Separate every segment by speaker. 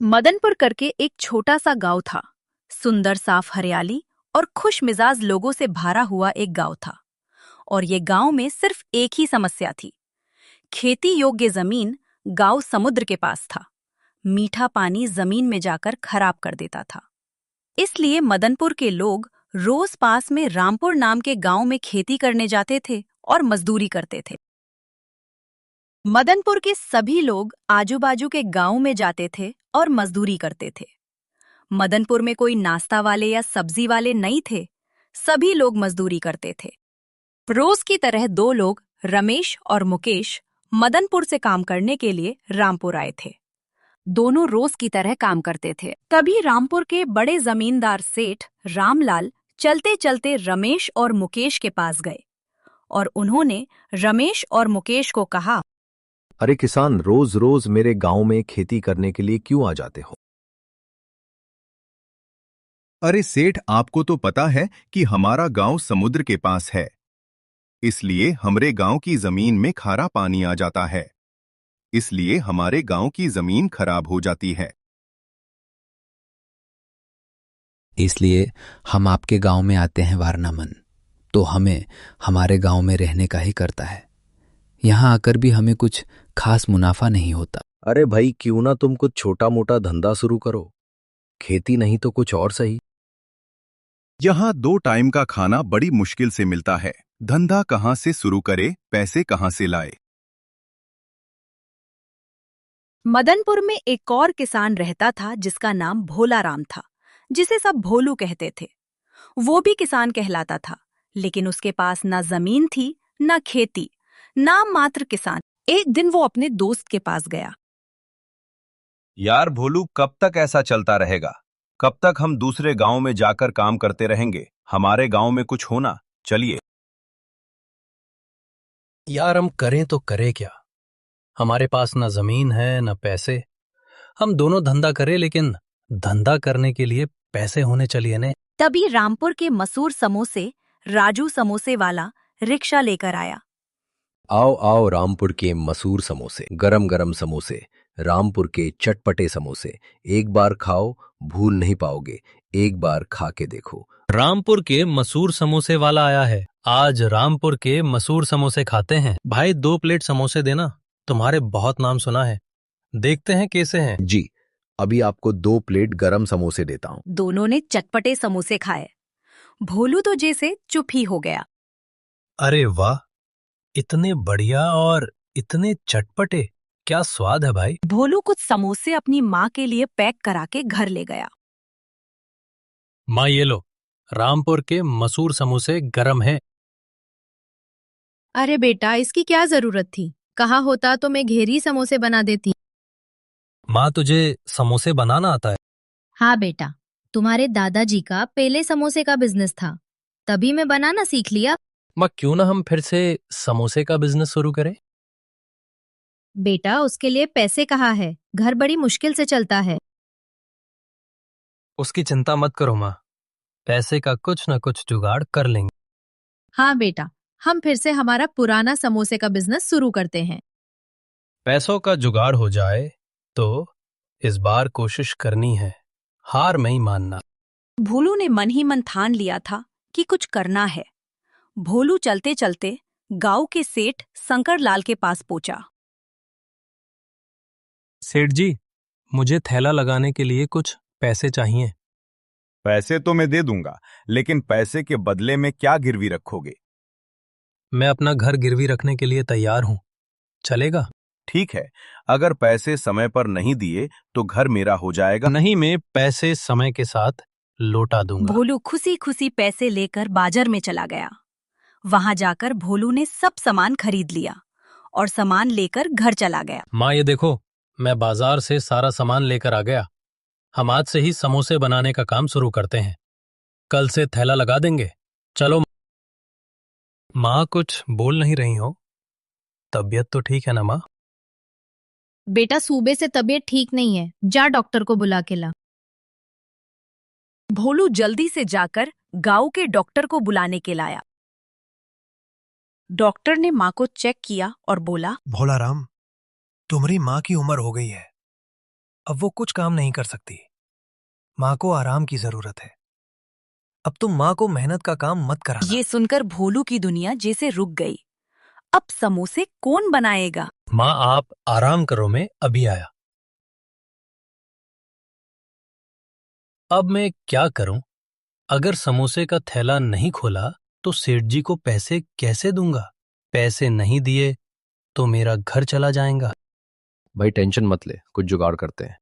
Speaker 1: मदनपुर करके एक छोटा सा गांव था। सुंदर साफ हरियाली और खुश मिजाज लोगों से भरा हुआ एक गांव था। और ये गांव में सिर्फ एक ही समस्या थी। खेती योग्य जमीन गांव समुद्र के पास था। मीठा पानी जमीन में जाकर खराब कर देता था। इसलिए मदनपुर के लोग रोज पास में रामपुर नाम के गांव में खेती करने जाते थे और मजदूरी करते थे। मदनपुर के सभी लोग आजू बाजू के गांव में जाते थे और मजदूरी करते थे। मदनपुर में कोई नाश्ता वाले या सब्जी वाले नहीं थे। सभी लोग मजदूरी करते थे। रोज की तरह दो लोग, रमेश और मुकेश, मदनपुर से काम करने के लिए रामपुर आए थे। दोनों रोज की तरह काम करते थे। तभी रामपुर के बड़े जमींदार सेठ रामलाल चलते चलते रमेश और मुकेश के पास गए और उन्होंने रमेश और मुकेश को कहा,
Speaker 2: अरे किसान, रोज रोज मेरे गांव में खेती करने के लिए क्यों आ जाते हो?
Speaker 3: अरे सेठ, आपको तो पता है कि हमारा गांव समुद्र के पास है, इसलिए हमरे गांव की जमीन में खारा पानी आ जाता है, इसलिए हमारे गांव की जमीन खराब हो जाती है।
Speaker 4: इसलिए हम आपके गांव में आते हैं वारनामन, तो हमें हमारे गांव में रहने का ही करता है। यहाँ आकर भी हमें कुछ खास मुनाफा नहीं होता।
Speaker 2: अरे भाई, क्यों ना तुम कुछ छोटा मोटा धंधा शुरू करो, खेती नहीं तो कुछ और सही।
Speaker 3: यहाँ 2 टाइम का खाना बड़ी मुश्किल से मिलता है, धंधा कहाँ से शुरू करे, पैसे कहाँ से लाए।
Speaker 1: मदनपुर में एक और किसान रहता था जिसका नाम भोलाराम था, जिसे सब भोलू कहते थे। वो भी किसान कहलाता था, लेकिन उसके पास ना जमीन थी ना खेती, नाम मात्र किसान। एक दिन वो अपने दोस्त के पास गया।
Speaker 5: यार भोलू, कब तक ऐसा चलता रहेगा? कब तक हम दूसरे गांव में जाकर काम करते रहेंगे? हमारे गांव में कुछ होना चलिए।
Speaker 6: यार हम करें तो करें क्या? हमारे पास ना जमीन है ना पैसे। हम दोनों धंधा करें, लेकिन धंधा करने के लिए पैसे होने चाहिए ने।
Speaker 1: तभी रामपुर के मशहूर समोसे राजू समोसे वाला रिक्शा लेकर आया।
Speaker 2: आओ आओ, रामपुर के मशहूर समोसे, गरम गरम समोसे, रामपुर के चटपटे समोसे। एक बार खाओ, भूल नहीं पाओगे। एक बार खा के देखो।
Speaker 6: रामपुर के मशहूर समोसे वाला आया है। आज रामपुर के मशहूर समोसे खाते हैं। भाई 2 प्लेट समोसे देना, तुम्हारे बहुत नाम सुना है। देखते हैं कैसे हैं।
Speaker 2: जी, अभी आपको 2 प्लेट गरम समोसे देता हूँ।
Speaker 1: दोनों ने चटपटे समोसे खाए। भोलू तो जैसे चुप ही हो गया।
Speaker 6: अरे वाह, इतने बढ़िया और इतने चटपटे, क्या स्वाद है भाई।
Speaker 1: भोलू कुछ समोसे अपनी माँ के लिए पैक करा के घर ले गया।
Speaker 6: माँ ये लो, रामपुर के मशहूर समोसे गरम हैं।
Speaker 7: अरे बेटा, इसकी क्या जरूरत थी? कहा होता तो मैं घेरी समोसे बना देती।
Speaker 6: माँ तुझे समोसे बनाना आता है?
Speaker 7: हाँ बेटा, तुम्हारे दादाजी का पहले समोसे का बिजनेस था, तभी मैं बनाना सीख लिया।
Speaker 6: माँ क्यों ना हम फिर से समोसे का बिजनेस शुरू करें?
Speaker 7: बेटा, उसके लिए पैसे कहाँ है? घर बड़ी मुश्किल से चलता है।
Speaker 6: उसकी चिंता मत करो माँ, पैसे का कुछ न कुछ जुगाड़ कर लेंगे।
Speaker 7: हाँ बेटा, हम फिर से हमारा पुराना समोसे का बिजनेस शुरू करते हैं।
Speaker 6: पैसों का जुगाड़ हो जाए तो इस बार कोशिश करनी है, हार नहीं मानना।
Speaker 1: भोलू ने मन ही मन ठान लिया था कि कुछ करना है। भोलू चलते चलते गांव के सेठ शंकरलाल के पास पहुंचा।
Speaker 6: सेठ जी, मुझे थैला लगाने के लिए कुछ पैसे चाहिए।
Speaker 5: पैसे तो मैं दे दूंगा, लेकिन पैसे के बदले में क्या गिरवी रखोगे?
Speaker 6: मैं अपना घर गिरवी रखने के लिए तैयार हूँ, चलेगा?
Speaker 5: ठीक है, अगर पैसे समय पर नहीं दिए तो घर मेरा हो जाएगा।
Speaker 6: नहीं, मैं पैसे समय के साथ लौटा दूंगा।
Speaker 1: भोलू खुशी खुशी पैसे लेकर बाजार में चला गया। वहां जाकर भोलू ने सब सामान खरीद लिया और सामान लेकर घर चला गया।
Speaker 6: माँ ये देखो, मैं बाजार से सारा सामान लेकर आ गया। हम आज से ही समोसे बनाने का काम शुरू करते हैं। कल से थैला लगा देंगे। चलो। माँ कुछ बोल नहीं रही हो? तबीयत तो ठीक है ना माँ?
Speaker 7: बेटा, सूबे से तबीयत ठीक नहीं है, जा डॉक्टर को बुला के ला।
Speaker 1: भोलू जल्दी से जाकर गांव के डॉक्टर को बुलाने के लाया। डॉक्टर ने माँ को चेक किया और बोला,
Speaker 8: भोलाराम, तुम्हारी माँ की उम्र हो गई है, अब वो कुछ काम नहीं कर सकती। माँ को आराम की जरूरत है। अब तुम माँ को मेहनत का काम मत कराना।
Speaker 1: ये सुनकर भोलू की दुनिया जैसे रुक गई। अब समोसे कौन बनाएगा?
Speaker 6: माँ आप आराम करो, मैं अभी आया। अब मैं क्या करूं? अगर समोसे का थैला नहीं खोला तो सेठ जी को पैसे कैसे दूंगा? पैसे नहीं दिए तो मेरा घर चला जाएगा।
Speaker 2: भाई टेंशन मत ले, कुछ जुगाड़ करते हैं।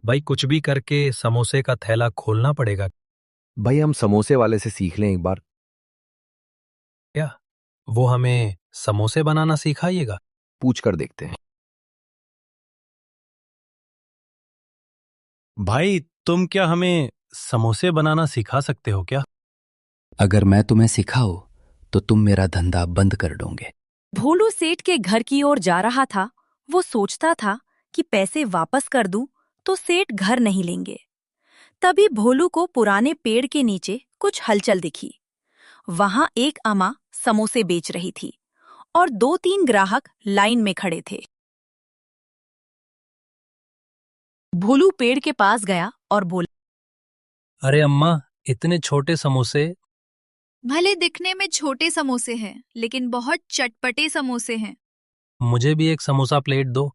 Speaker 6: भाई कुछ भी करके समोसे का थैला खोलना पड़ेगा।
Speaker 2: भाई हम समोसे वाले से सीख लें एक बार।
Speaker 6: क्या वो हमें समोसे बनाना सिखाइएगा?
Speaker 2: पूछ कर देखते हैं।
Speaker 6: भाई तुम क्या हमें समोसे बनाना सिखा सकते हो क्या?
Speaker 4: अगर मैं तुम्हें सिखाऊं तो तुम मेरा धंधा बंद कर दोगे।
Speaker 1: भोलू सेठ के घर की ओर जा रहा था। वो सोचता था कि पैसे वापस कर दूं तो सेठ घर नहीं लेंगे। तभी भोलू को पुराने पेड़ के नीचे कुछ हलचल दिखी। वहां एक अम्मा समोसे बेच रही थी और 2-3 ग्राहक लाइन में खड़े थे। भोलू पेड़ के पास गया और बोला,
Speaker 6: अरे अम्मा, इतने छोटे समोसे।
Speaker 9: भले दिखने में छोटे समोसे हैं, लेकिन बहुत चटपटे समोसे हैं।
Speaker 6: मुझे भी एक समोसा प्लेट दो।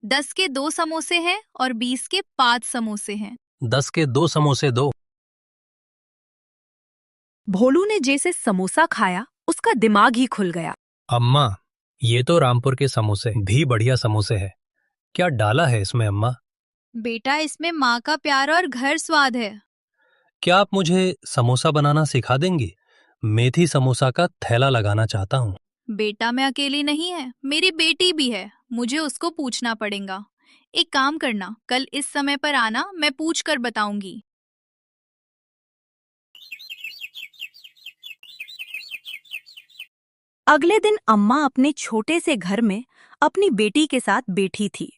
Speaker 9: 10 के 2 समोसे हैं और 20 के 5 समोसे हैं।
Speaker 6: 10 के 2 समोसे दो।
Speaker 1: भोलू ने जैसे समोसा खाया उसका दिमाग ही खुल गया।
Speaker 6: अम्मा, ये तो रामपुर के समोसे भी बढ़िया समोसे है। क्या डाला है इसमें अम्मा?
Speaker 9: बेटा, इसमें माँ का प्यार और घर स्वाद है।
Speaker 6: क्या आप मुझे समोसा बनाना सिखा देंगी? मेथी समोसा का थैला लगाना चाहता हूँ।
Speaker 9: बेटा, मैं अकेली नहीं है, मेरी बेटी भी है। मुझे उसको पूछना पड़ेगा। एक काम करना, कल इस समय पर आना, मैं पूछ कर बताऊंगी।
Speaker 1: अगले दिन अम्मा अपने छोटे से घर में अपनी बेटी के साथ बैठी थी।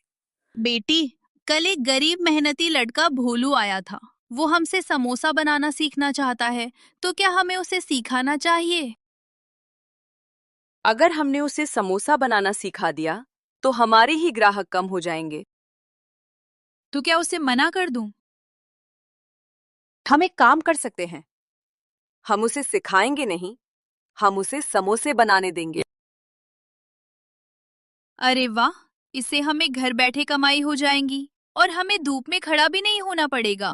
Speaker 9: बेटी, कल एक गरीब मेहनती लड़का भोलू आया था। वो हमसे समोसा बनाना सीखना चाहता है, तो क्या हमें उसे सिखाना चाहिए?
Speaker 10: अगर हमने उसे समोसा बनाना सिखा दिया तो हमारे ही ग्राहक कम हो जाएंगे।
Speaker 9: तो क्या उसे मना कर दूं?
Speaker 10: हम एक काम कर सकते हैं, हम उसे सिखाएंगे नहीं, हम उसे समोसे बनाने देंगे।
Speaker 9: अरे वाह, इससे हमें घर बैठे कमाई हो जाएंगी और हमें धूप में खड़ा भी नहीं होना पड़ेगा।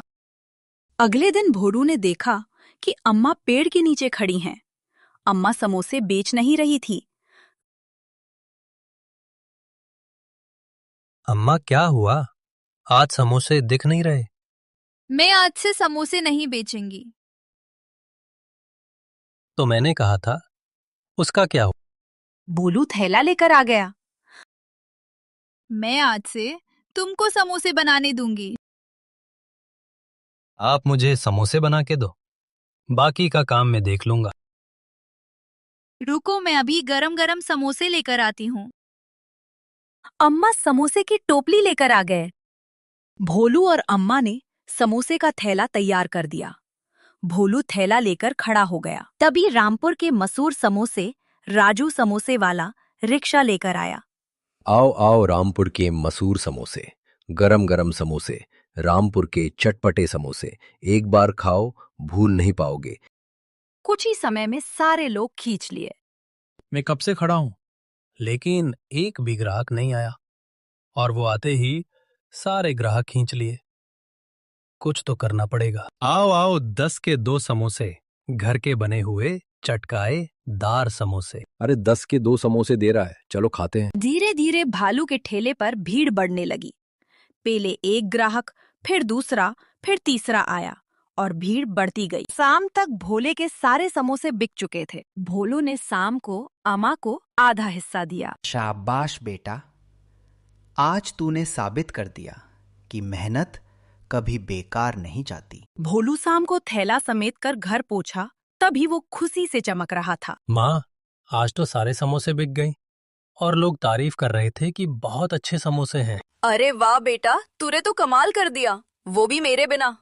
Speaker 1: अगले दिन भोलू ने देखा कि अम्मा पेड़ के नीचे खड़ी हैं। अम्मा समोसे बेच नहीं रही थी।
Speaker 6: अम्मा क्या हुआ? आज समोसे दिख नहीं रहे।
Speaker 9: मैं आज से समोसे नहीं बेचूंगी।
Speaker 6: तो मैंने कहा था, उसका क्या हुआ?
Speaker 1: भोलू थैला लेकर आ गया।
Speaker 9: मैं आज से तुमको समोसे बनाने दूंगी।
Speaker 6: आप मुझे समोसे बना के दो, बाकी का काम मैं देख लूंगा।
Speaker 9: रुको, मैं अभी गरम गरम समोसे लेकर आती हूँ।
Speaker 1: अम्मा समोसे की टोपली लेकर आ गए। भोलू और अम्मा ने समोसे का थैला तैयार कर दिया। भोलू थैला लेकर खड़ा हो गया। तभी रामपुर के मशहूर समोसे राजू समोसे वाला रिक्शा लेकर आया।
Speaker 2: आओ आओ रामपुर के मशहूर समोसे, गरम गरम समोसे, रामपुर के चटपटे समोसे, एक बार खाओ भूल नहीं पाओगे।
Speaker 1: कुछ ही समय में सारे लोग खींच लिए।
Speaker 6: मैं कब से खड़ा हूं, लेकिन एक भी ग्राहक नहीं आया, और वो आते ही सारे ग्राहक खींच लिए। कुछ तो करना पड़ेगा। आओ आओ, 10 के 2 समोसे, घर के बने हुए चटकाए दार समोसे।
Speaker 2: अरे 10 के 2 समोसे दे रहा है, चलो खाते हैं।
Speaker 1: धीरे धीरे भालू के ठेले पर भीड़ बढ़ने लगी। पहले एक ग्राहक, फिर दूसरा, फिर तीसरा आया और भीड़ बढ़ती गई। शाम तक भोले के सारे समोसे बिक चुके थे। भोलू ने शाम को अम्मा को आधा हिस्सा दिया।
Speaker 11: शाबाश बेटा, आज तूने साबित कर दिया कि मेहनत कभी बेकार नहीं जाती।
Speaker 1: भोलू शाम को थैला समेत कर घर पहुंचा। तभी वो खुशी से चमक रहा था।
Speaker 6: माँ, आज तो सारे समोसे बिक गई और लोग तारीफ कर रहे थे कि बहुत अच्छे समोसे हैं।
Speaker 10: अरे वाह बेटा, तूने तो कमाल कर दिया, वो भी मेरे बिना।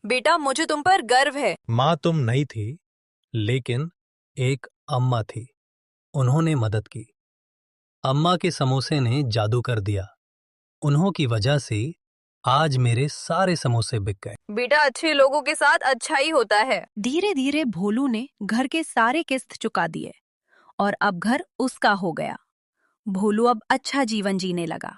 Speaker 10: बेटा, मुझे तुम पर गर्व है।
Speaker 6: माँ तुम नहीं थी, लेकिन एक अम्मा थी, उन्होंने मदद की। अम्मा के समोसे ने जादू कर दिया। उन्हों की वजह से आज मेरे सारे समोसे बिक गए।
Speaker 10: बेटा अच्छे लोगों के साथ अच्छा ही होता है।
Speaker 1: धीरे धीरे भोलू ने घर के सारे किस्त चुका दिए और अब घर उसका हो गया। भोलू अब अच्छा जीवन जीने लगा।